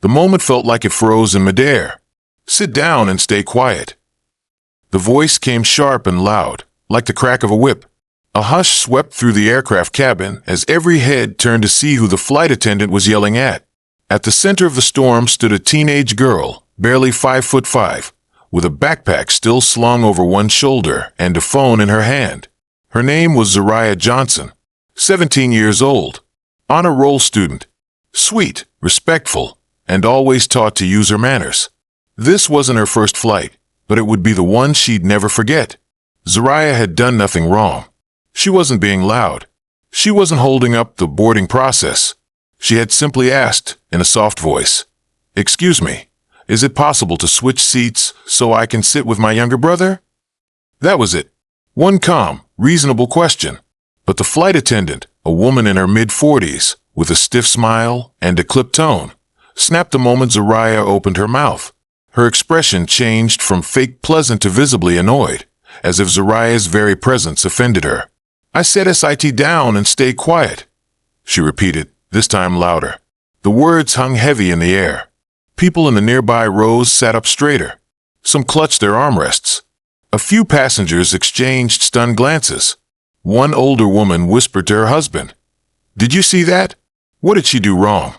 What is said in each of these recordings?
The moment felt like it froze in midair. "Sit down and stay quiet." The voice came sharp and loud, like the crack of a whip. A hush swept through the aircraft cabin as every head turned to see who the flight attendant was yelling at. At the center of the storm stood a teenage girl, barely 5'5", with a backpack still slung over one shoulder and a phone in her hand. Her name was Zariah Johnson, 17 years old, honor roll student, sweet, respectful, and always taught to use her manners. This wasn't her first flight, but it would be the one she'd never forget. Zariah had done nothing wrong. She wasn't being loud. She wasn't holding up the boarding process. She had simply asked, in a soft voice, "Excuse me, is it possible to switch seats so I can sit with my younger brother?" That was it. One calm, reasonable question. But the flight attendant, a woman in her mid-40s, with a stiff smile and a clipped tone, snapped the moment Zariah opened her mouth. Her expression changed from fake pleasant to visibly annoyed, as if Zariah's very presence offended her. "I said sit down and stay quiet," she repeated, this time louder. The words hung heavy in the air. People in the nearby rows sat up straighter. Some clutched their armrests. A few passengers exchanged stunned glances. One older woman whispered to her husband, "Did you see that? What did she do wrong?"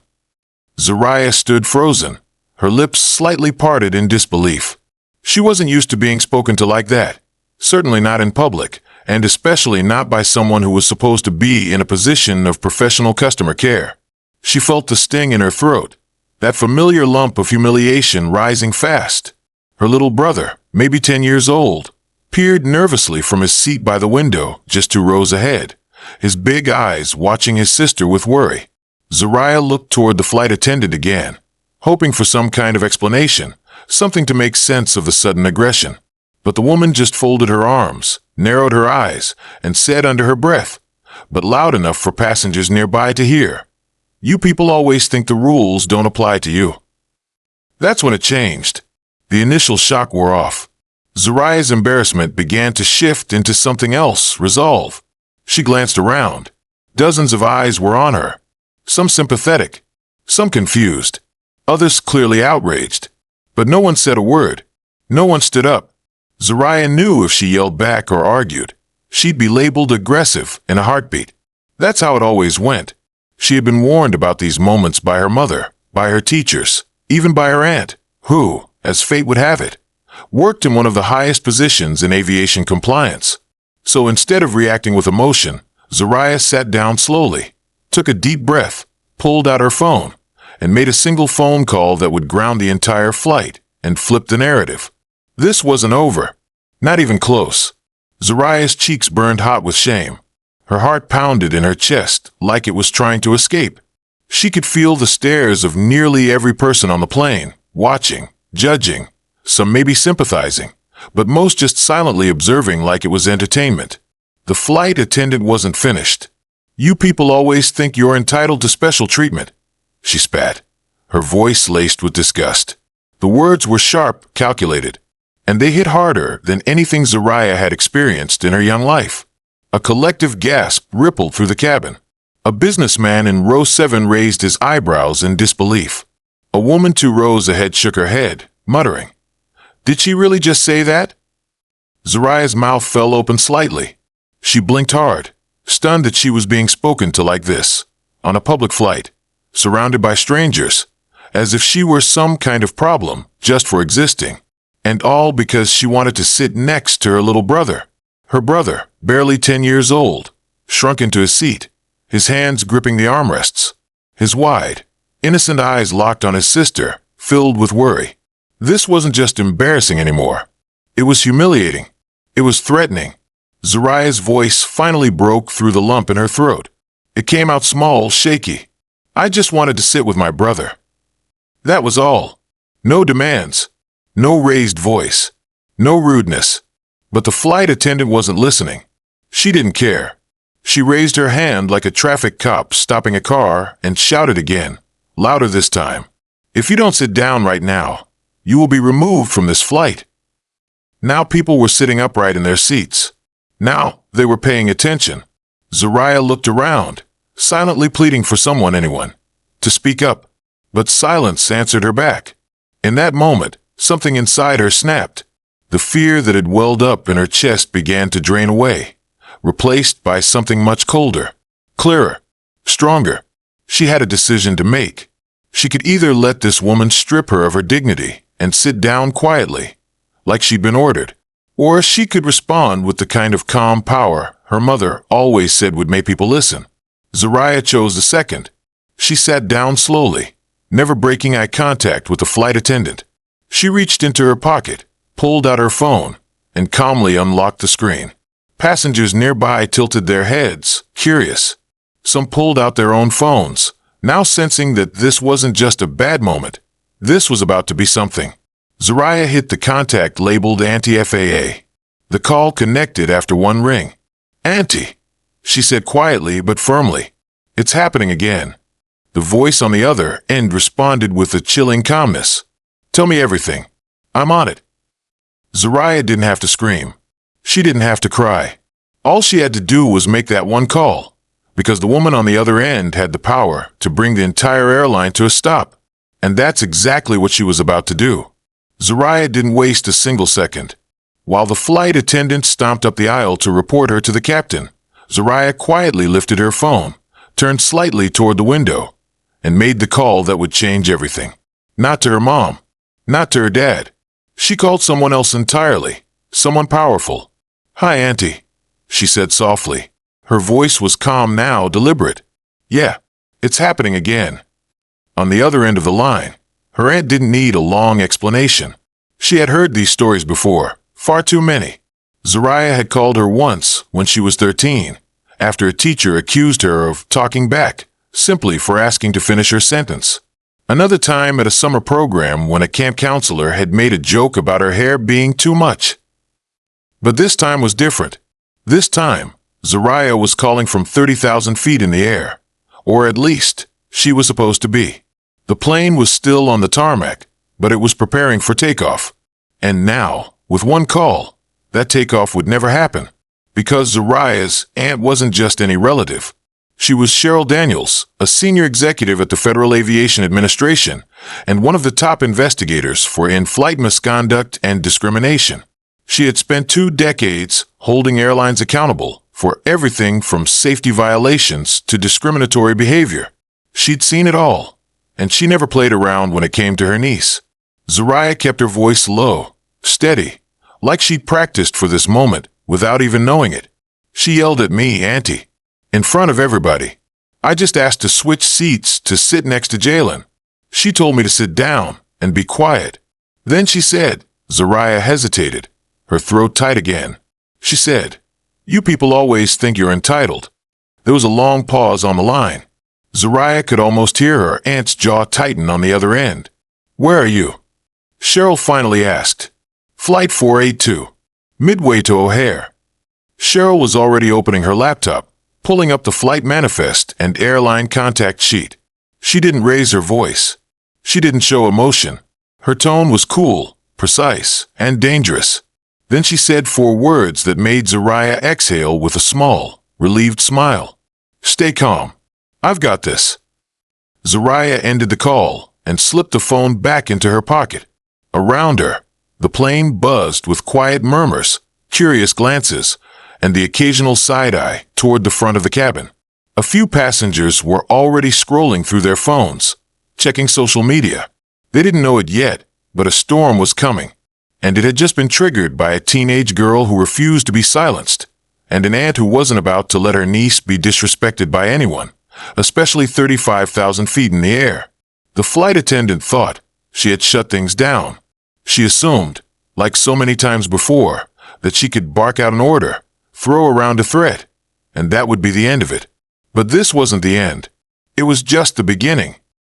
Zariah stood frozen, her lips slightly parted in disbelief. She wasn't used to being spoken to like that, certainly not in public, and especially not by someone who was supposed to be in a position of professional customer care. She felt the sting in her throat, that familiar lump of humiliation rising fast. Her little brother, maybe 10 years old, peered nervously from his seat by the window just 2 rows ahead, his big eyes watching his sister with worry. Zariah looked toward the flight attendant again, hoping for some kind of explanation, something to make sense of the sudden aggression. But the woman just folded her arms, narrowed her eyes, and said under her breath, but loud enough for passengers nearby to hear, "You people always think the rules don't apply to you." That's when it changed. The initial shock wore off. Zariah's embarrassment began to shift into something else, resolve. She glanced around. Dozens of eyes were on her, some sympathetic, some confused, others clearly outraged. But no one said a word. No one stood up. Zariah knew if she yelled back or argued, she'd be labeled aggressive in a heartbeat. That's how it always went. She had been warned about these moments by her mother, by her teachers, even by her aunt, who, as fate would have it, worked in one of the highest positions in aviation compliance. So instead of reacting with emotion, Zariah sat down slowly, took a deep breath, pulled out her phone, and made a single phone call that would ground the entire flight and flip the narrative. This wasn't over. Not even close. Zariah's cheeks burned hot with shame. Her heart pounded in her chest like it was trying to escape. She could feel the stares of nearly every person on the plane, watching, judging, some maybe sympathizing, but most just silently observing like it was entertainment. The flight attendant wasn't finished. "You people always think you're entitled to special treatment," she spat, her voice laced with disgust. The words were sharp, calculated, and they hit harder than anything Zariah had experienced in her young life. A collective gasp rippled through the cabin. A businessman in row 7 raised his eyebrows in disbelief. A woman 2 rows ahead shook her head, muttering, "Did she really just say that?" Zariah's mouth fell open slightly. She blinked hard, stunned that she was being spoken to like this, on a public flight, surrounded by strangers, as if she were some kind of problem just for existing. And all because she wanted to sit next to her little brother. Her brother, barely 10 years old, shrunk into his seat, his hands gripping the armrests, his wide, innocent eyes locked on his sister, filled with worry. This wasn't just embarrassing anymore. It was humiliating. It was threatening. Zariah's voice finally broke through the lump in her throat. It came out small, shaky. "I just wanted to sit with my brother." That was all. No demands. No raised voice. No rudeness. But the flight attendant wasn't listening. She didn't care. She raised her hand like a traffic cop stopping a car and shouted again, louder this time, "If you don't sit down right now, you will be removed from this flight." Now people were sitting upright in their seats. Now they were paying attention. Zariah looked around, silently pleading for anyone, to speak up. But silence answered her back. In that moment, something inside her snapped. The fear that had welled up in her chest began to drain away, replaced by something much colder, clearer, stronger. She had a decision to make. She could either let this woman strip her of her dignity and sit down quietly, like she'd been ordered, or she could respond with the kind of calm power her mother always said would make people listen. Zariah chose the second. She sat down slowly, never breaking eye contact with the flight attendant. She reached into her pocket, pulled out her phone, and calmly unlocked the screen. Passengers nearby tilted their heads, curious. Some pulled out their own phones, now sensing that this wasn't just a bad moment. This was about to be something. Zariah hit the contact labeled anti-FAA. The call connected after one ring. "Auntie," she said quietly but firmly. "It's happening again." The voice on the other end responded with a chilling calmness. "Tell me everything. I'm on it." Zariah didn't have to scream. She didn't have to cry. All she had to do was make that one call, because the woman on the other end had the power to bring the entire airline to a stop. And that's exactly what she was about to do. Zariah didn't waste a single second. While the flight attendant stomped up the aisle to report her to the captain, Zariah quietly lifted her phone, turned slightly toward the window, and made the call that would change everything. Not to her mom, not to her dad. She called someone else entirely, someone powerful. "Hi, Auntie," she said softly. Her voice was calm now, deliberate. "Yeah, it's happening again." On the other end of the line, her aunt didn't need a long explanation. She had heard these stories before, far too many. Zariah had called her once when she was 13, after a teacher accused her of talking back, simply for asking to finish her sentence. Another time at a summer program when a camp counselor had made a joke about her hair being too much. But this time was different. This time, Zariah was calling from 30,000 feet in the air, or at least, she was supposed to be. The plane was still on the tarmac, but it was preparing for takeoff. And now, with one call, that takeoff would never happen, because Zariah's aunt wasn't just any relative. She was Cheryl Daniels, a senior executive at the Federal Aviation Administration, and one of the top investigators for in-flight misconduct and discrimination. She had spent 2 decades holding airlines accountable for everything from safety violations to discriminatory behavior. She'd seen it all, and she never played around when it came to her niece. Zariah kept her voice low, steady, like she'd practiced for this moment without even knowing it. She yelled at me, "Auntie," in front of everybody. I just asked to switch seats to sit next to Jalen. She told me to sit down and be quiet. Then she said, Zariah hesitated, her throat tight again. She said, "You people always think you're entitled." There was a long pause on the line. Zariah could almost hear her aunt's jaw tighten on the other end. "Where are you?" Cheryl finally asked. "Flight 482, midway to O'Hare." Cheryl was already opening her laptop, pulling up the flight manifest and airline contact sheet. She didn't raise her voice. She didn't show emotion. Her tone was cool, precise, and dangerous. Then she said 4 words that made Zariah exhale with a small, relieved smile. "Stay calm. I've got this." Zariah ended the call and slipped the phone back into her pocket. Around her, the plane buzzed with quiet murmurs, curious glances, and the occasional side-eye toward the front of the cabin. A few passengers were already scrolling through their phones, checking social media. They didn't know it yet, but a storm was coming, and it had just been triggered by a teenage girl who refused to be silenced, and an aunt who wasn't about to let her niece be disrespected by anyone, especially 35,000 feet in the air. The flight attendant thought she had shut things down. She assumed, like so many times before, that she could bark out an order, throw around a threat, and that would be the end of it. But this wasn't the end. It was just the beginning.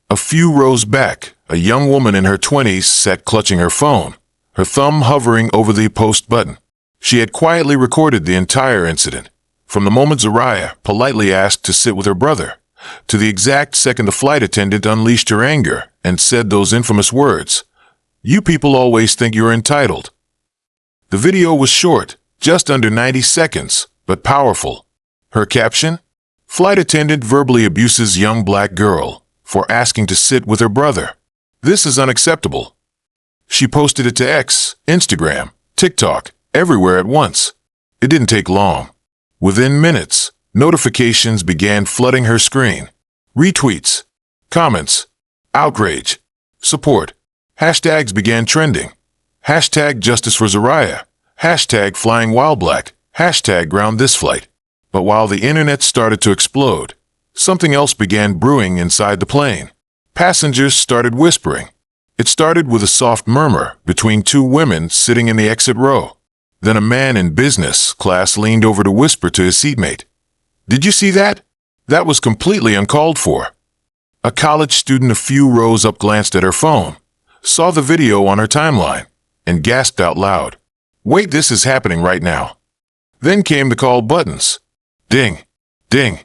A few rows back, a young woman in her 20s sat clutching her phone, her thumb hovering over the post button. She had quietly recorded the entire incident, from the moment Zariah politely asked to sit with her brother, to the exact second the flight attendant unleashed her anger and said those infamous words, "You people always think you're entitled." The video was short, just under 90 seconds, but powerful. Her caption? "Flight attendant verbally abuses young black girl. for asking to sit with her brother. This is unacceptable. She posted it to X, Instagram, TikTok, everywhere at once. It didn't take long. Within minutes, notifications began flooding her screen. Retweets, comments, outrage, support. Hashtags began trending. Hashtag justice for Zariah. Hashtag flying while black. Hashtag ground this flight. But while the internet started to explode, something else began brewing inside the plane. Passengers started whispering. It started with a soft murmur between two women sitting in the exit row. Then a man in business class leaned over to whisper to his seatmate, "Did you see that? That was completely uncalled for." A college student a few rows up glanced at her phone, saw the video on her timeline, and gasped out loud, "Wait, this is happening right now." Then came the call buttons. Ding, ding,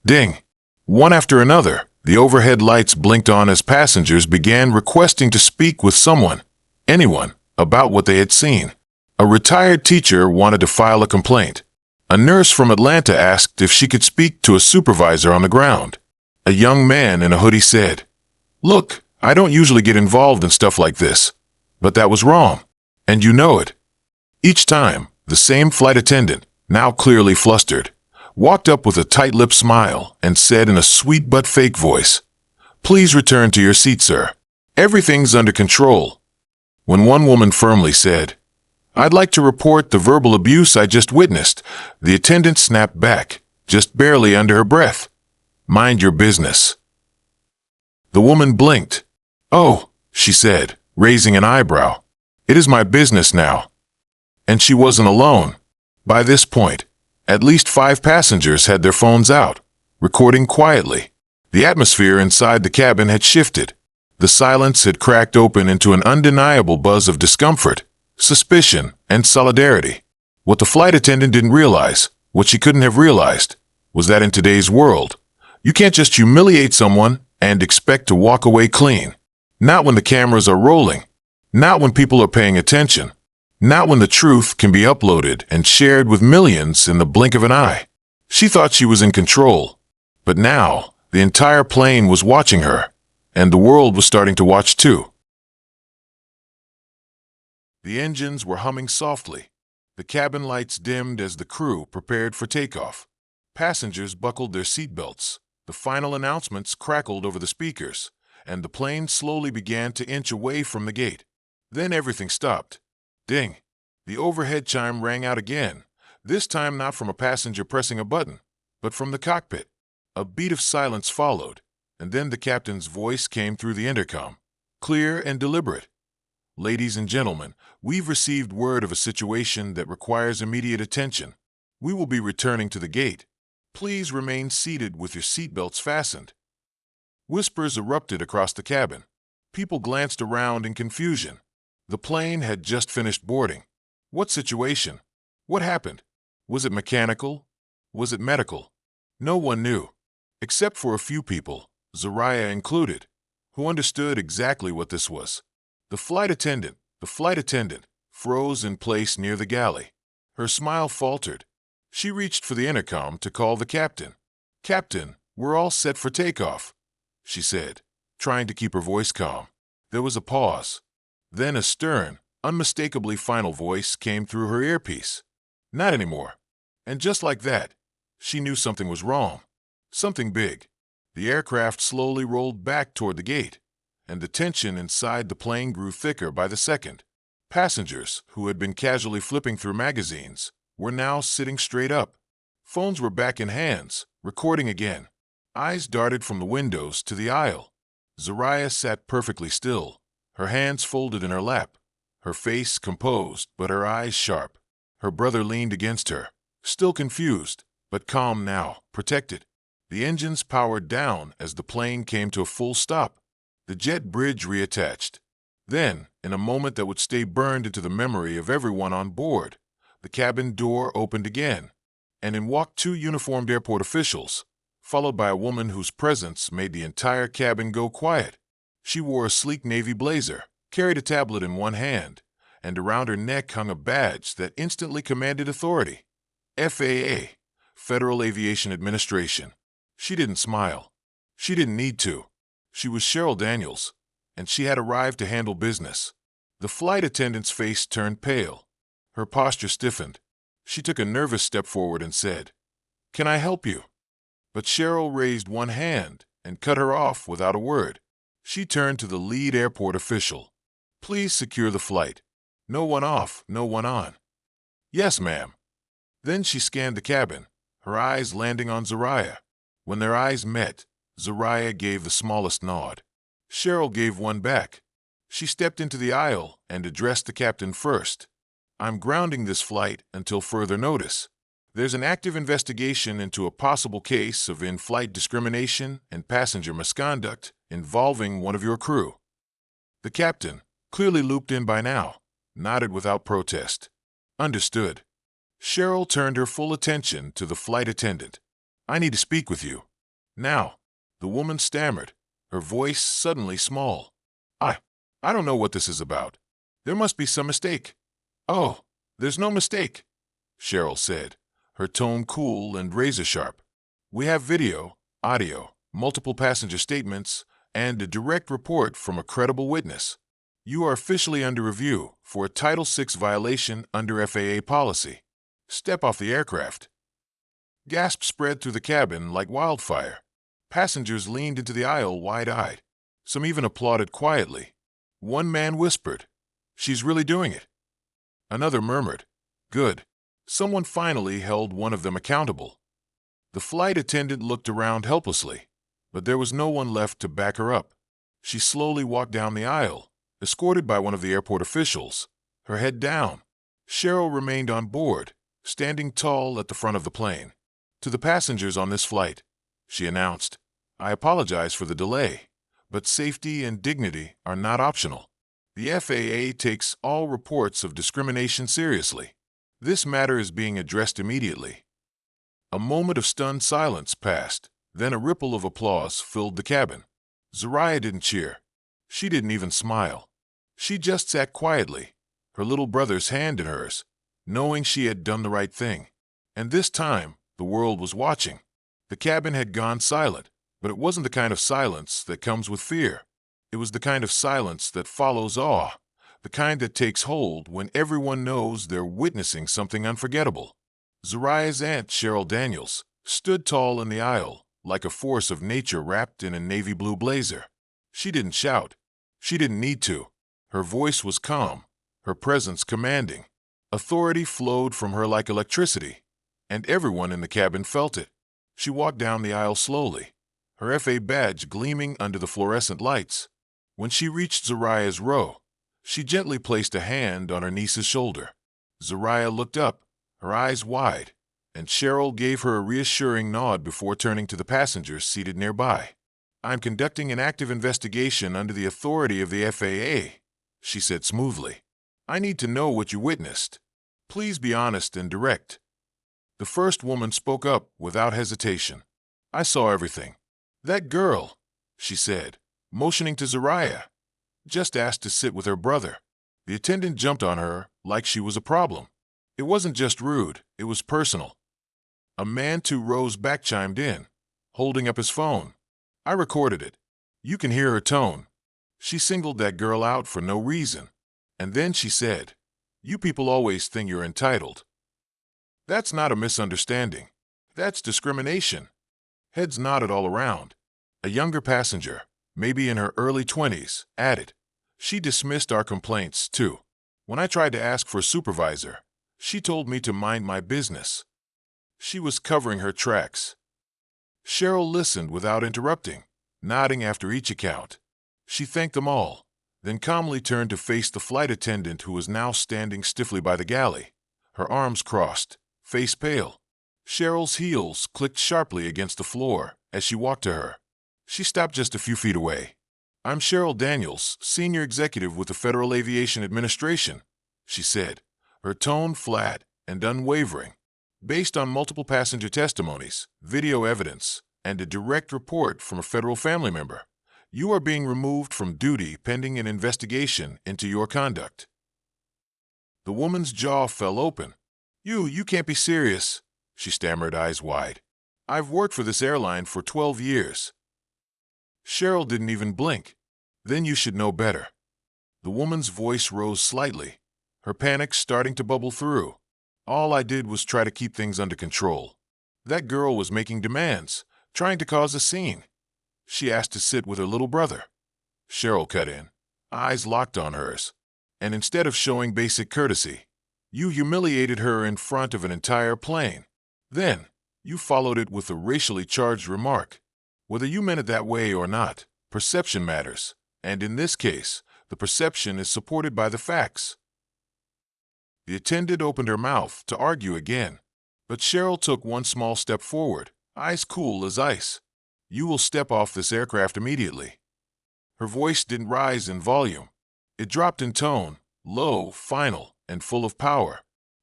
ding. One after another, the overhead lights blinked on as passengers began requesting to speak with someone, anyone, about what they had seen. A retired teacher wanted to file a complaint. A nurse from Atlanta asked if she could speak to a supervisor on the ground. A young man in a hoodie said, "Look, I don't usually get involved in stuff like this, but that was wrong, and you know it." Each time, the same flight attendant, now clearly flustered, walked up with a tight-lipped smile and said in a sweet but fake voice, "Please return to your seat, sir. Everything's under control." When one woman firmly said, "I'd like to report the verbal abuse I just witnessed," the attendant snapped back, just barely under her breath, "Mind your business." The woman blinked. "Oh," she said, raising an eyebrow, "it is my business now." And she wasn't alone. By this point, at least 5 passengers had their phones out, recording quietly. The atmosphere inside the cabin had shifted. The silence had cracked open into an undeniable buzz of discomfort, suspicion, and solidarity. What the flight attendant didn't realize, what she couldn't have realized, was that in today's world, you can't just humiliate someone and expect to walk away clean. Not when the cameras are rolling. Not when people are paying attention. Not when the truth can be uploaded and shared with millions in the blink of an eye. She thought she was in control, but now the entire plane was watching her, and the world was starting to watch too. The engines were humming softly. The cabin lights dimmed as the crew prepared for takeoff. Passengers buckled their seatbelts. The final announcements crackled over the speakers, and the plane slowly began to inch away from the gate. Then everything stopped. Ding! The overhead chime rang out again, this time not from a passenger pressing a button, but from the cockpit. A beat of silence followed, and then the captain's voice came through the intercom, clear and deliberate. "Ladies and gentlemen, we've received word of a situation that requires immediate attention. We will be returning to the gate. Please remain seated with your seatbelts fastened." Whispers erupted across the cabin. People glanced around in confusion. The plane had just finished boarding. What situation? What happened? Was it mechanical? Was it medical? No one knew, except for a few people, Zariah included, who understood exactly what this was. The flight attendant, froze in place near the galley. Her smile faltered. She reached for the intercom to call the captain. "Captain, we're all set for takeoff," she said, trying to keep her voice calm. There was a pause. Then a stern, unmistakably final voice came through her earpiece. "Not anymore." And just like that, she knew something was wrong. Something big. The aircraft slowly rolled back toward the gate, and the tension inside the plane grew thicker by the second. Passengers, who had been casually flipping through magazines, were now sitting straight up. Phones were back in hands, recording again. Eyes darted from the windows to the aisle. Zariah sat perfectly still, her hands folded in her lap, her face composed but her eyes sharp. Her brother leaned against her, still confused, but calm now, protected. The engines powered down as the plane came to a full stop. The jet bridge reattached. Then, in a moment that would stay burned into the memory of everyone on board, the cabin door opened again, and in walked 2 uniformed airport officials, followed by a woman whose presence made the entire cabin go quiet. She wore a sleek navy blazer, carried a tablet in one hand, and around her neck hung a badge that instantly commanded authority. FAA, Federal Aviation Administration. She didn't smile. She didn't need to. She was Cheryl Daniels, and she had arrived to handle business. The flight attendant's face turned pale. Her posture stiffened. She took a nervous step forward and said, "Can I help you?" But Cheryl raised one hand and cut her off without a word. She turned to the lead airport official. "Please secure the flight. No one off, no one on." "Yes, ma'am." Then she scanned the cabin, her eyes landing on Zariah. When their eyes met, Zariah gave the smallest nod. Cheryl gave one back. She stepped into the aisle and addressed the captain first. "I'm grounding this flight until further notice. There's an active investigation into a possible case of in-flight discrimination and passenger misconduct involving one of your crew." The captain, clearly looped in by now, nodded without protest. "Understood." Cheryl turned her full attention to the flight attendant. "I need to speak with you." "Now," the woman stammered, her voice suddenly small. I don't know what this is about. There must be some mistake." "Oh, there's no mistake," Cheryl said, her tone cool and razor-sharp. "We have video, audio, multiple passenger statements, and a direct report from a credible witness. You are officially under review for a Title VI violation under FAA policy. Step off the aircraft." Gasps spread through the cabin like wildfire. Passengers leaned into the aisle wide-eyed. Some even applauded quietly. One man whispered, "She's really doing it." Another murmured, "Good." Someone finally held one of them accountable. The flight attendant looked around helplessly, but there was no one left to back her up. She slowly walked down the aisle, escorted by one of the airport officials, her head down. Cheryl remained on board, standing tall at the front of the plane. "To the passengers on this flight," she announced, "I apologize for the delay, but safety and dignity are not optional. The FAA takes all reports of discrimination seriously. This matter is being addressed immediately." A moment of stunned silence passed, then a ripple of applause filled the cabin. Zariah didn't cheer. She didn't even smile. She just sat quietly, her little brother's hand in hers, knowing she had done the right thing. And this time, the world was watching. The cabin had gone silent, but it wasn't the kind of silence that comes with fear. It was the kind of silence that follows awe, the kind that takes hold when everyone knows they're witnessing something unforgettable. Zariah's aunt, Cheryl Daniels, stood tall in the aisle, like a force of nature wrapped in a navy blue blazer. She didn't shout. She didn't need to. Her voice was calm, her presence commanding. Authority flowed from her like electricity, and everyone in the cabin felt it. She walked down the aisle slowly, her FA badge gleaming under the fluorescent lights. When she reached Zariah's row, she gently placed a hand on her niece's shoulder. Zariah looked up, her eyes wide, and Cheryl gave her a reassuring nod before turning to the passengers seated nearby. "I'm conducting an active investigation under the authority of the FAA," she said smoothly. "I need to know what you witnessed. Please be honest and direct." The first woman spoke up without hesitation. "I saw everything. That girl," she said, motioning to Zariah, "just asked to sit with her brother. The attendant jumped on her like she was a problem. It wasn't just rude, it was personal." A man 2 rows back chimed in, holding up his phone. "I recorded it. You can hear her tone. She singled that girl out for no reason. And then she said, 'You people always think you're entitled.' That's not a misunderstanding. That's discrimination." Heads nodded all around. A younger passenger, maybe in her early 20s, added, "She dismissed our complaints, too. When I tried to ask for a supervisor, she told me to mind my business." She was covering her tracks. Cheryl listened without interrupting, nodding after each account. She thanked them all, then calmly turned to face the flight attendant who was now standing stiffly by the galley, her arms crossed, face pale. Cheryl's heels clicked sharply against the floor as she walked to her. She stopped just a few feet away. "I'm Cheryl Daniels, Senior Executive with the Federal Aviation Administration," she said, her tone flat and unwavering. "Based on multiple passenger testimonies, video evidence, and a direct report from a federal family member, you are being removed from duty pending an investigation into your conduct." The woman's jaw fell open. You can't be serious," she stammered, eyes wide. "I've worked for this airline for 12 years. Cheryl didn't even blink. Then you should know better. The woman's voice rose slightly, her panic starting to bubble through. All I did was try to keep things under control. That girl was making demands, trying to cause a scene. She asked to sit with her little brother. Cheryl cut in, eyes locked on hers. And instead of showing basic courtesy, you humiliated her in front of an entire plane. Then, you followed it with a racially charged remark. Whether you meant it that way or not, perception matters. And in this case, the perception is supported by the facts. The attendant opened her mouth to argue again, but Cheryl took one small step forward, eyes cool as ice. You will step off this aircraft immediately. Her voice didn't rise in volume. It dropped in tone, low, final, and full of power.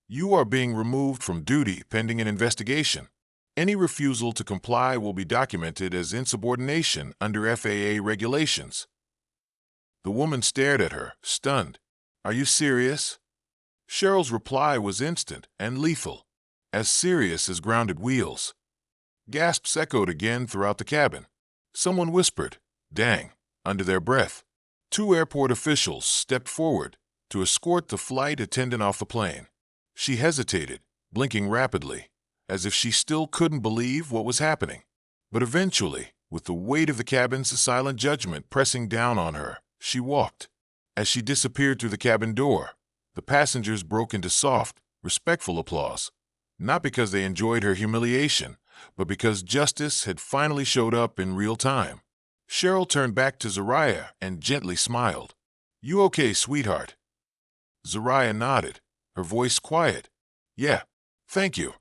You are being removed from duty pending an investigation. Any refusal to comply will be documented as insubordination under FAA regulations. The woman stared at her, stunned. Are you serious? Cheryl's reply was instant and lethal, as serious as grounded wheels. Gasps echoed again throughout the cabin. Someone whispered, "Dang," under their breath. Two airport officials stepped forward to escort the flight attendant off the plane. She hesitated, blinking rapidly, as if she still couldn't believe what was happening. But eventually, with the weight of the cabin's silent judgment pressing down on her, she walked. As she disappeared through the cabin door, the passengers broke into soft, respectful applause, not because they enjoyed her humiliation, but because justice had finally showed up in real time. Cheryl turned back to Zariah and gently smiled. You okay, sweetheart? Zariah nodded, her voice quiet. Yeah, thank you.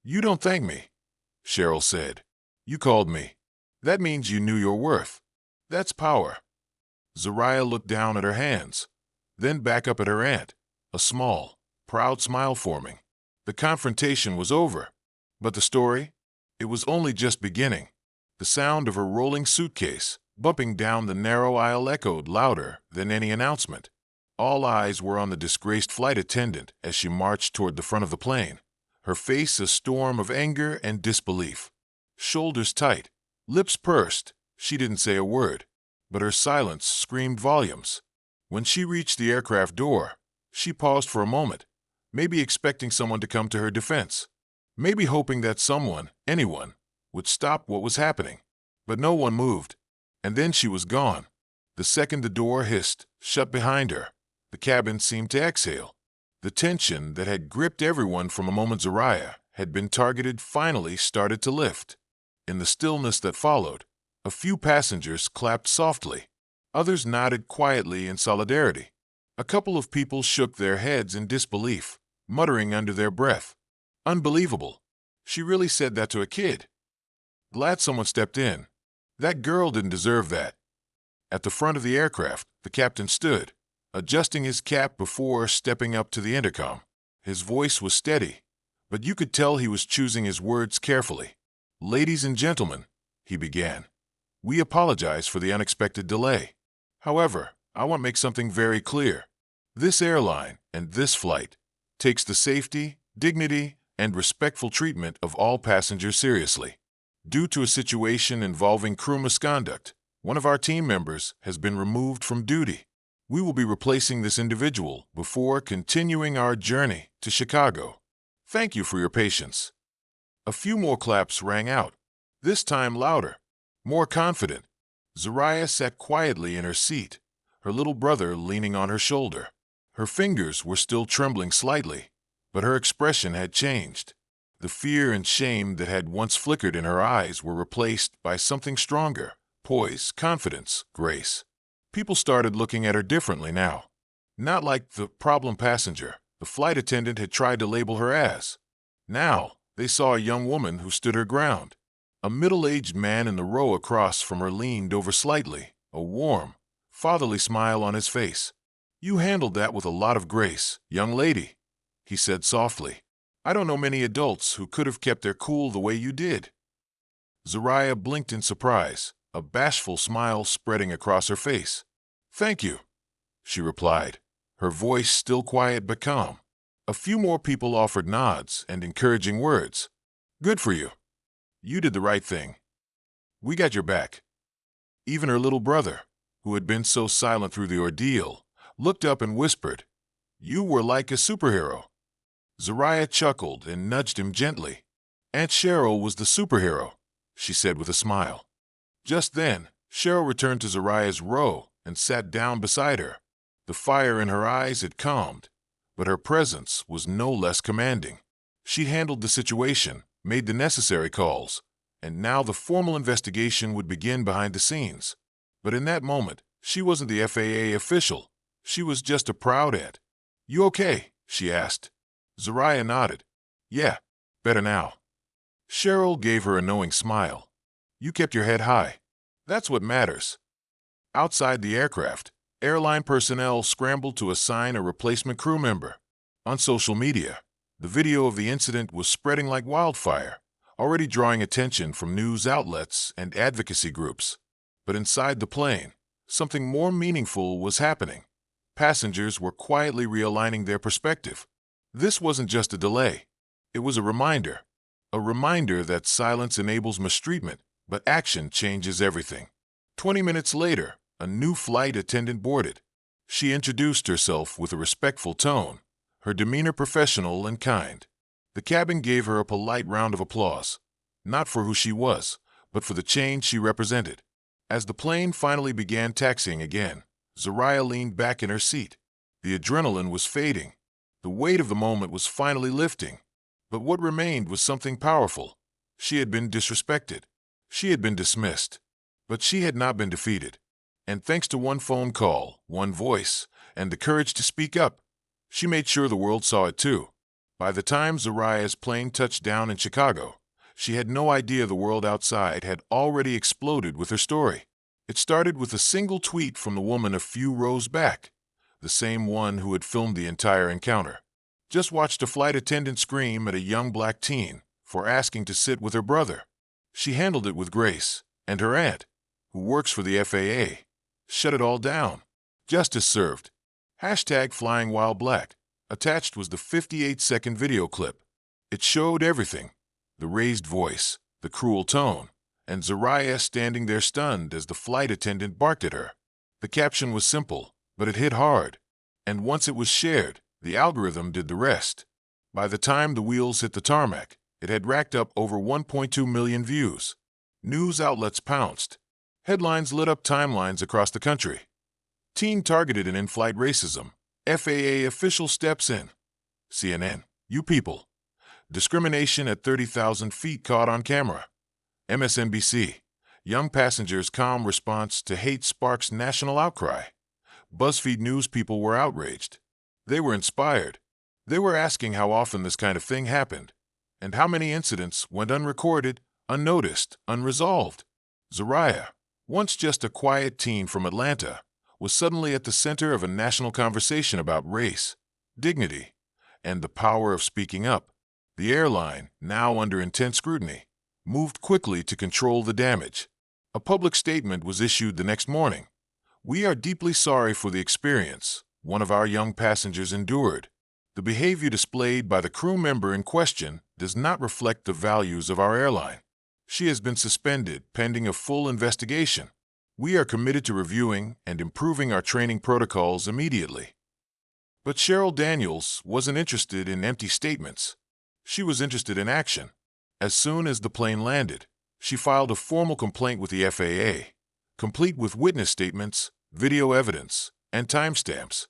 You don't thank me, Cheryl said. You called me. That means you knew your worth. That's power. Zariah looked down at her hands, then back up at her aunt, a small, proud smile forming. The confrontation was over. But the story? It was only just beginning. The sound of her rolling suitcase, bumping down the narrow aisle echoed louder than any announcement. All eyes were on the disgraced flight attendant as she marched toward the front of the plane, her face a storm of anger and disbelief. Shoulders tight, lips pursed, she didn't say a word, but her silence screamed volumes. When she reached the aircraft door, she paused for a moment, maybe expecting someone to come to her defense, maybe hoping that someone, anyone, would stop what was happening. But no one moved, and then she was gone. The second the door hissed, shut behind her, the cabin seemed to exhale. The tension that had gripped everyone from a moment Zariah had been targeted finally started to lift. In the stillness that followed, a few passengers clapped softly. Others nodded quietly in solidarity. A couple of people shook their heads in disbelief, muttering under their breath. Unbelievable. She really said that to a kid. Glad someone stepped in. That girl didn't deserve that. At the front of the aircraft, the captain stood, adjusting his cap before stepping up to the intercom. His voice was steady, but you could tell he was choosing his words carefully. Ladies and gentlemen, he began, we apologize for the unexpected delay. However, I want to make something very clear. This airline and this flight takes the safety, dignity, and respectful treatment of all passengers seriously. Due to a situation involving crew misconduct, one of our team members has been removed from duty. We will be replacing this individual before continuing our journey to Chicago. Thank you for your patience. A few more claps rang out, this time louder, more confident. Zariah sat quietly in her seat, her little brother leaning on her shoulder. Her fingers were still trembling slightly, but her expression had changed. The fear and shame that had once flickered in her eyes were replaced by something stronger, poise, confidence, grace. People started looking at her differently now. Not like the problem passenger the flight attendant had tried to label her as. Now, they saw a young woman who stood her ground. A middle-aged man in the row across from her leaned over slightly, a warm, fatherly smile on his face. You handled that with a lot of grace, young lady, he said softly. I don't know many adults who could have kept their cool the way you did. Zariah blinked in surprise, a bashful smile spreading across her face. Thank you, she replied, her voice still quiet but calm. A few more people offered nods and encouraging words. Good for you. You did the right thing. We got your back. Even her little brother, who had been so silent through the ordeal, looked up and whispered, "You were like a superhero." Zariah chuckled and nudged him gently. "Aunt Cheryl was the superhero," she said with a smile. Just then, Cheryl returned to Zariah's row and sat down beside her. The fire in her eyes had calmed, but her presence was no less commanding. She handled the situation, made the necessary calls, and now the formal investigation would begin behind the scenes. But in that moment, she wasn't the FAA official. She was just a proud aunt. "You okay?" she asked. Zariah nodded. "Yeah, better now." Cheryl gave her a knowing smile. "You kept your head high. That's what matters." Outside the aircraft, airline personnel scrambled to assign a replacement crew member. On social media, the video of the incident was spreading like wildfire, already drawing attention from news outlets and advocacy groups. But inside the plane, something more meaningful was happening. Passengers were quietly realigning their perspective. This wasn't just a delay. It was a reminder that silence enables mistreatment, but action changes everything. 20 minutes later, a new flight attendant boarded. She introduced herself with a respectful tone, her demeanor professional and kind. The cabin gave her a polite round of applause, not for who she was, but for the change she represented. As the plane finally began taxiing again, Zariah leaned back in her seat. The adrenaline was fading. The weight of the moment was finally lifting. But what remained was something powerful. She had been disrespected. She had been dismissed. But she had not been defeated. And thanks to one phone call, one voice, and the courage to speak up, she made sure the world saw it too. By the time Zariah's plane touched down in Chicago, she had no idea the world outside had already exploded with her story. It started with a single tweet from the woman a few rows back, the same one who had filmed the entire encounter. Just watched a flight attendant scream at a young black teen for asking to sit with her brother. She handled it with grace, and her aunt, who works for the FAA, shut it all down. Justice served. #FlyingWhileBlack. Attached was the 58-second video clip. It showed everything: the raised voice, the cruel tone, and Zariah standing there stunned as the flight attendant barked at her. The caption was simple, but it hit hard. And once it was shared, the algorithm did the rest. By the time the wheels hit the tarmac, it had racked up over 1.2 million views. News outlets pounced. Headlines lit up timelines across the country. Teen targeted in in-flight racism. FAA official steps in. CNN, you people. Discrimination at 30,000 feet caught on camera. MSNBC, young passengers' calm response to hate sparks national outcry. BuzzFeed News people were outraged. They were inspired. They were asking how often this kind of thing happened, and how many incidents went unrecorded, unnoticed, unresolved. Zariah, once just a quiet teen from Atlanta, was suddenly at the center of a national conversation about race, dignity, and the power of speaking up. The airline, now under intense scrutiny, moved quickly to control the damage. A public statement was issued the next morning. "We are deeply sorry for the experience one of our young passengers endured. The behavior displayed by the crew member in question does not reflect the values of our airline. She has been suspended pending a full investigation. We are committed to reviewing and improving our training protocols immediately." But Cheryl Daniels wasn't interested in empty statements. She was interested in action. As soon as the plane landed, she filed a formal complaint with the FAA, complete with witness statements, video evidence, and timestamps.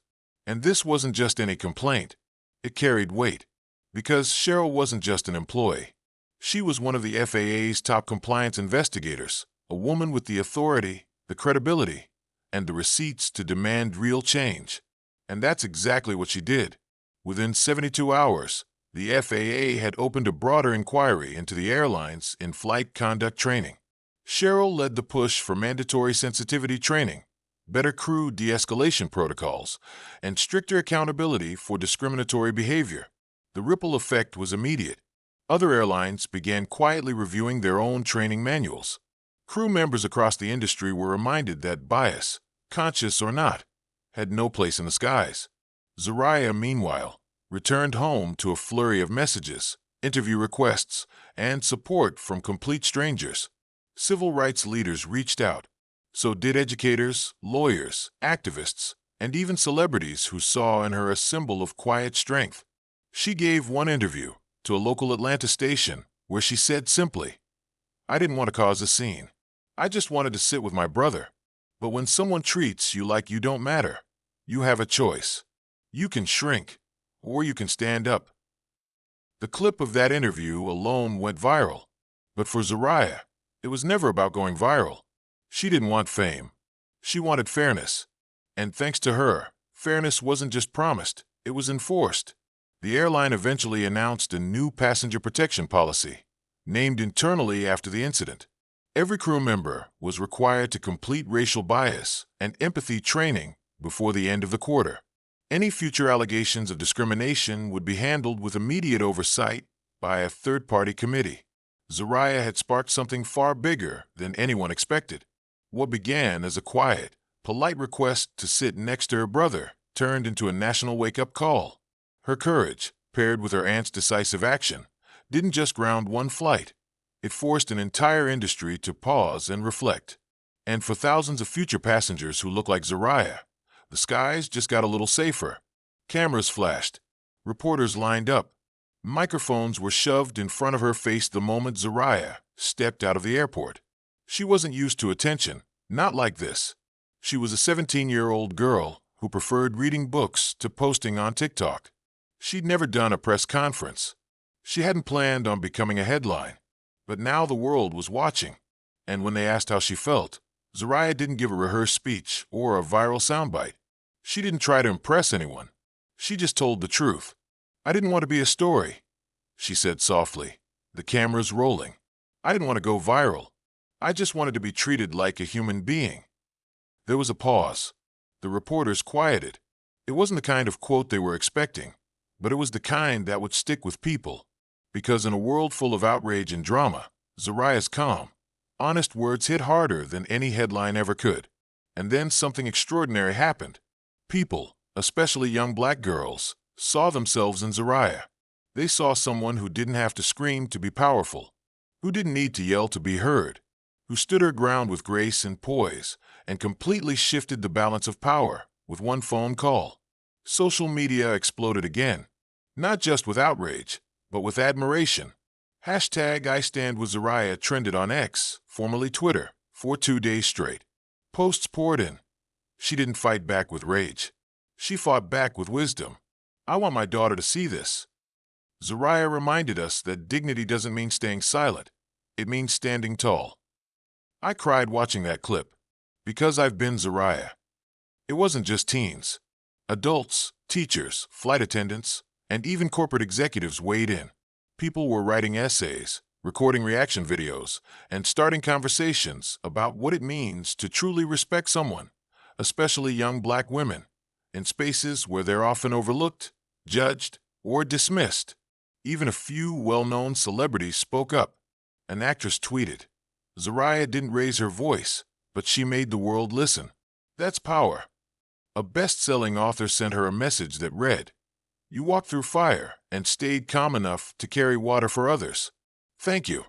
And this wasn't just any complaint. It carried weight, because Cheryl wasn't just an employee. She was one of the FAA's top compliance investigators, a woman with the authority, the credibility, and the receipts to demand real change. And that's exactly what she did. Within 72 hours, the FAA had opened a broader inquiry into the airline's in-flight conduct training. Cheryl led the push for mandatory sensitivity training, better crew de-escalation protocols, and stricter accountability for discriminatory behavior. The ripple effect was immediate. Other airlines began quietly reviewing their own training manuals. Crew members across the industry were reminded that bias, conscious or not, had no place in the skies. Zariah, meanwhile, returned home to a flurry of messages, interview requests, and support from complete strangers. Civil rights leaders reached out. So did educators, lawyers, activists, and even celebrities who saw in her a symbol of quiet strength. She gave one interview to a local Atlanta station where she said simply, "I didn't want to cause a scene. I just wanted to sit with my brother. But when someone treats you like you don't matter, you have a choice. You can shrink, or you can stand up." The clip of that interview alone went viral. But for Zariah, it was never about going viral. She didn't want fame. She wanted fairness. And thanks to her, fairness wasn't just promised, it was enforced. The airline eventually announced a new passenger protection policy, named internally after the incident. Every crew member was required to complete racial bias and empathy training before the end of the quarter. Any future allegations of discrimination would be handled with immediate oversight by a third-party committee. Zariah had sparked something far bigger than anyone expected. What began as a quiet, polite request to sit next to her brother turned into a national wake-up call. Her courage, paired with her aunt's decisive action, didn't just ground one flight. It forced an entire industry to pause and reflect. And for thousands of future passengers who look like Zariah, the skies just got a little safer. Cameras flashed. Reporters lined up. Microphones were shoved in front of her face the moment Zariah stepped out of the airport. She wasn't used to attention, not like this. She was a 17-year-old girl who preferred reading books to posting on TikTok. She'd never done a press conference. She hadn't planned on becoming a headline. But now the world was watching. And when they asked how she felt, Zariah didn't give a rehearsed speech or a viral soundbite. She didn't try to impress anyone. She just told the truth. "I didn't want to be a story," she said softly, the cameras rolling. "I didn't want to go viral. I just wanted to be treated like a human being." There was a pause. The reporters quieted. It wasn't the kind of quote they were expecting, but it was the kind that would stick with people. Because in a world full of outrage and drama, Zariah's calm, honest words hit harder than any headline ever could. And then something extraordinary happened. People, especially young black girls, saw themselves in Zariah. They saw someone who didn't have to scream to be powerful, who didn't need to yell to be heard, who stood her ground with grace and poise and completely shifted the balance of power with one phone call. Social media exploded again, not just with outrage, but with admiration. Hashtag I Stand With Zariah trended on X, formerly Twitter, for 2 days straight. Posts poured in. She didn't fight back with rage. She fought back with wisdom. "I want my daughter to see this." Zariah reminded us that dignity doesn't mean staying silent. It means standing tall. I cried watching that clip, because I've been Zariah. It wasn't just teens. Adults, teachers, flight attendants, and even corporate executives weighed in. People were writing essays, recording reaction videos, and starting conversations about what it means to truly respect someone, especially young black women, in spaces where they're often overlooked, judged, or dismissed. Even a few well-known celebrities spoke up. An actress tweeted, "Zariah didn't raise her voice, but she made the world listen." That's power. A best-selling author sent her a message that read, "You walked through fire and stayed calm enough to carry water for others. Thank you."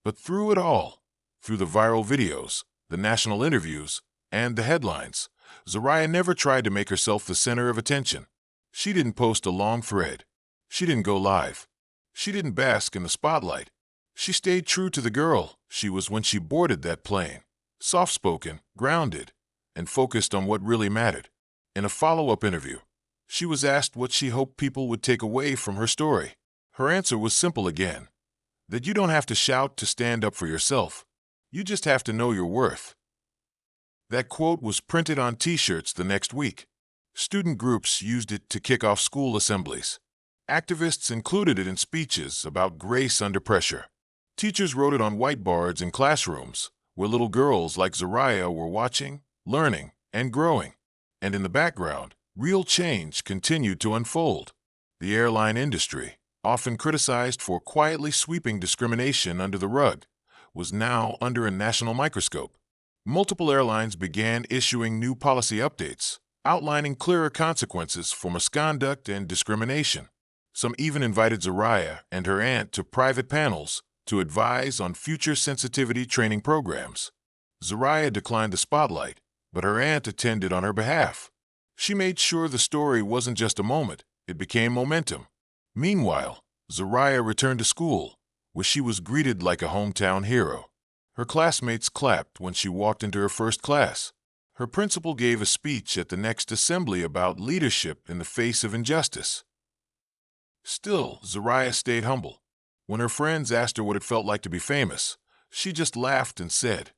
But through it all, through the viral videos, the national interviews, and the headlines, Zariah never tried to make herself the center of attention. She didn't post a long thread. She didn't go live. She didn't bask in the spotlight. She stayed true to the girl she was when she boarded that plane, soft-spoken, grounded, and focused on what really mattered. In a follow-up interview, she was asked what she hoped people would take away from her story. Her answer was simple again, that you don't have to shout to stand up for yourself. You just have to know your worth. That quote was printed on T-shirts the next week. Student groups used it to kick off school assemblies. Activists included it in speeches about grace under pressure. Teachers wrote it on whiteboards in classrooms, where little girls like Zariah were watching, learning, and growing. And in the background, real change continued to unfold. The airline industry, often criticized for quietly sweeping discrimination under the rug, was now under a national microscope. Multiple airlines began issuing new policy updates, outlining clearer consequences for misconduct and discrimination. Some even invited Zariah and her aunt to private panels to advise on future sensitivity training programs. Zariah declined the spotlight, but her aunt attended on her behalf. She made sure the story wasn't just a moment, it became momentum. Meanwhile, Zariah returned to school, where she was greeted like a hometown hero. Her classmates clapped when she walked into her first class. Her principal gave a speech at the next assembly about leadership in the face of injustice. Still, Zariah stayed humble. When her friends asked her what it felt like to be famous, she just laughed and said,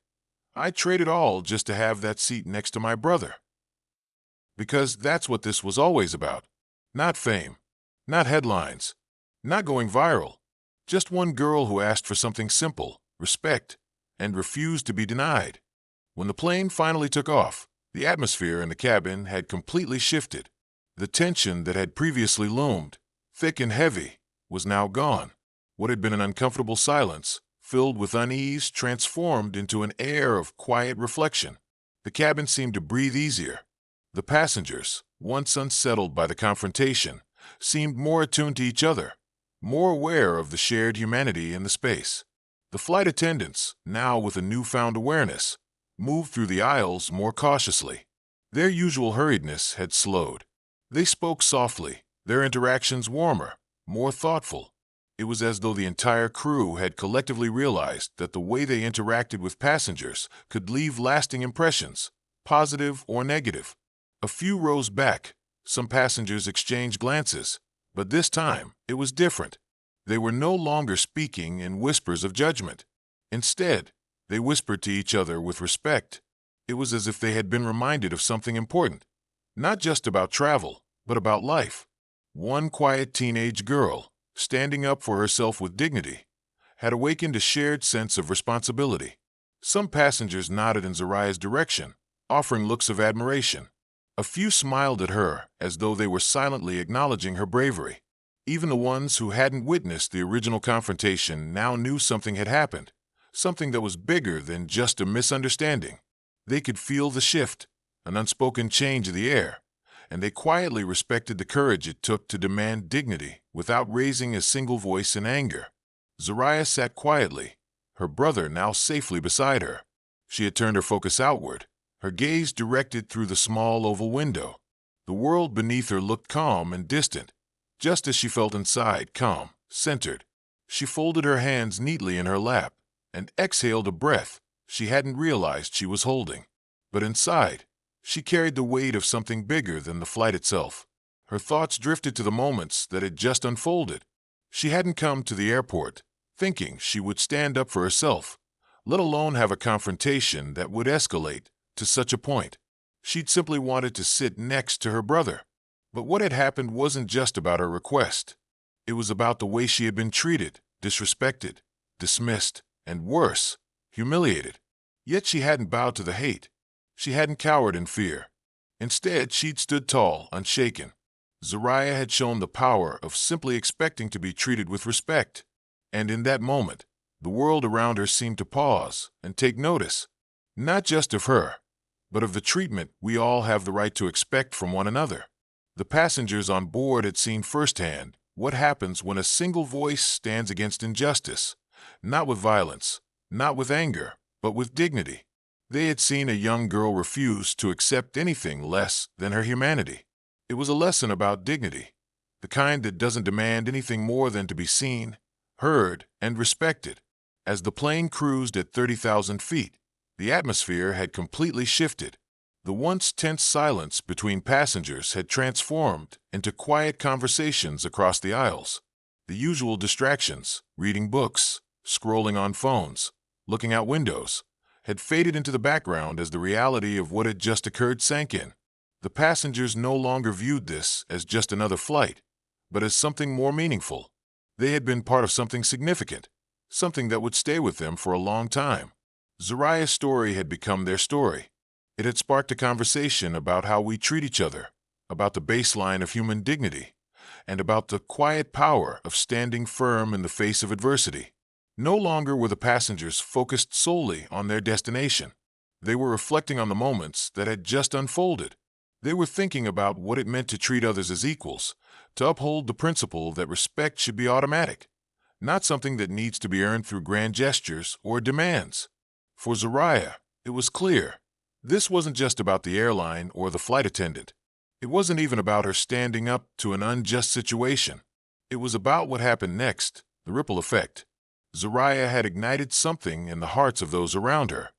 "I trade it all just to have that seat next to my brother." Because that's what this was always about. Not fame, not headlines, not going viral. Just one girl who asked for something simple, respect, and refused to be denied. When the plane finally took off, the atmosphere in the cabin had completely shifted. The tension that had previously loomed, thick and heavy, was now gone. What had been an uncomfortable silence, filled with unease, transformed into an air of quiet reflection. The cabin seemed to breathe easier. The passengers, once unsettled by the confrontation, seemed more attuned to each other, more aware of the shared humanity in the space. The flight attendants, now with a newfound awareness, moved through the aisles more cautiously. Their usual hurriedness had slowed. They spoke softly, their interactions warmer, more thoughtful. It was as though the entire crew had collectively realized that the way they interacted with passengers could leave lasting impressions, positive or negative. A few rows back, some passengers exchanged glances, but this time it was different. They were no longer speaking in whispers of judgment. Instead, they whispered to each other with respect. It was as if they had been reminded of something important, not just about travel, but about life. One quiet teenage girl, standing up for herself with dignity, had awakened a shared sense of responsibility. Some passengers nodded in Zariah's direction, offering looks of admiration. A few smiled at her as though they were silently acknowledging her bravery. Even the ones who hadn't witnessed the original confrontation now knew something had happened, something that was bigger than just a misunderstanding. They could feel the shift, an unspoken change of the air, and they quietly respected the courage it took to demand dignity without raising a single voice in anger. Zariah sat quietly, her brother now safely beside her. She had turned her focus outward, her gaze directed through the small oval window. The world beneath her looked calm and distant, just as she felt inside, calm, centered. She folded her hands neatly in her lap and exhaled a breath she hadn't realized she was holding. But inside, she carried the weight of something bigger than the flight itself. Her thoughts drifted to the moments that had just unfolded. She hadn't come to the airport thinking she would stand up for herself, let alone have a confrontation that would escalate to such a point. She'd simply wanted to sit next to her brother. But what had happened wasn't just about her request. It was about the way she had been treated, disrespected, dismissed, and worse, humiliated. Yet she hadn't bowed to the hate. She hadn't cowered in fear. Instead, she'd stood tall, unshaken. Zariah had shown the power of simply expecting to be treated with respect. And in that moment, the world around her seemed to pause and take notice, not just of her, but of the treatment we all have the right to expect from one another. The passengers on board had seen firsthand what happens when a single voice stands against injustice, not with violence, not with anger, but with dignity. They had seen a young girl refuse to accept anything less than her humanity. It was a lesson about dignity, the kind that doesn't demand anything more than to be seen, heard, and respected. As the plane cruised at 30,000 feet, the atmosphere had completely shifted. The once tense silence between passengers had transformed into quiet conversations across the aisles. The usual distractions, reading books, scrolling on phones, looking out windows, had faded into the background as the reality of what had just occurred sank in. The passengers no longer viewed this as just another flight, but as something more meaningful. They had been part of something significant, something that would stay with them for a long time. Zariah's story had become their story. It had sparked a conversation about how we treat each other, about the baseline of human dignity, and about the quiet power of standing firm in the face of adversity. No longer were the passengers focused solely on their destination. They were reflecting on the moments that had just unfolded. They were thinking about what it meant to treat others as equals, to uphold the principle that respect should be automatic, not something that needs to be earned through grand gestures or demands. For Zariah, It was clear. This wasn't just about the airline or the flight attendant. It wasn't even about her standing up to an unjust situation. It was about what happened next, the ripple effect. Zariah had ignited something in the hearts of those around her.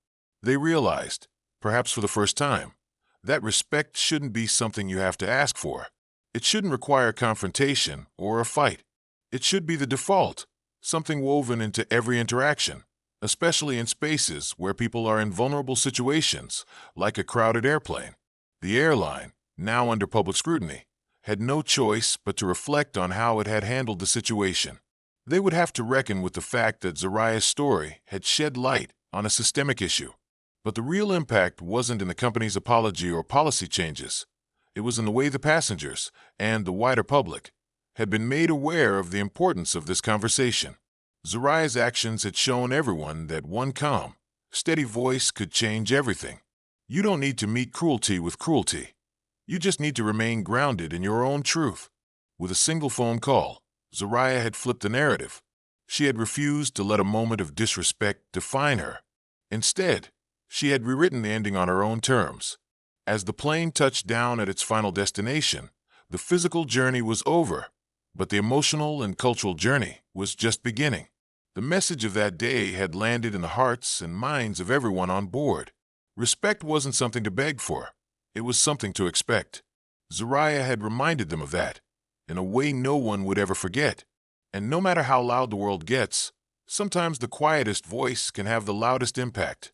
They realized, perhaps for the first time, that respect shouldn't be something you have to ask for. It shouldn't require confrontation or a fight. It should be the default, something woven into every interaction, especially in spaces where people are in vulnerable situations, like a crowded airplane. The airline, now under public scrutiny, had no choice but to reflect on how it had handled the situation. They would have to reckon with the fact that Zariah's story had shed light on a systemic issue. But the real impact wasn't in the company's apology or policy changes. It was in the way the passengers, and the wider public, had been made aware of the importance of this conversation. Zariah's actions had shown everyone that one calm, steady voice could change everything. You don't need to meet cruelty with cruelty. You just need to remain grounded in your own truth. With a single phone call, Zariah had flipped the narrative. She had refused to let a moment of disrespect define her. Instead, she had rewritten the ending on her own terms. As the plane touched down at its final destination, the physical journey was over, but the emotional and cultural journey was just beginning. The message of that day had landed in the hearts and minds of everyone on board. Respect wasn't something to beg for. It was something to expect. Zariah had reminded them of that, in a way no one would ever forget. And no matter how loud the world gets, sometimes the quietest voice can have the loudest impact.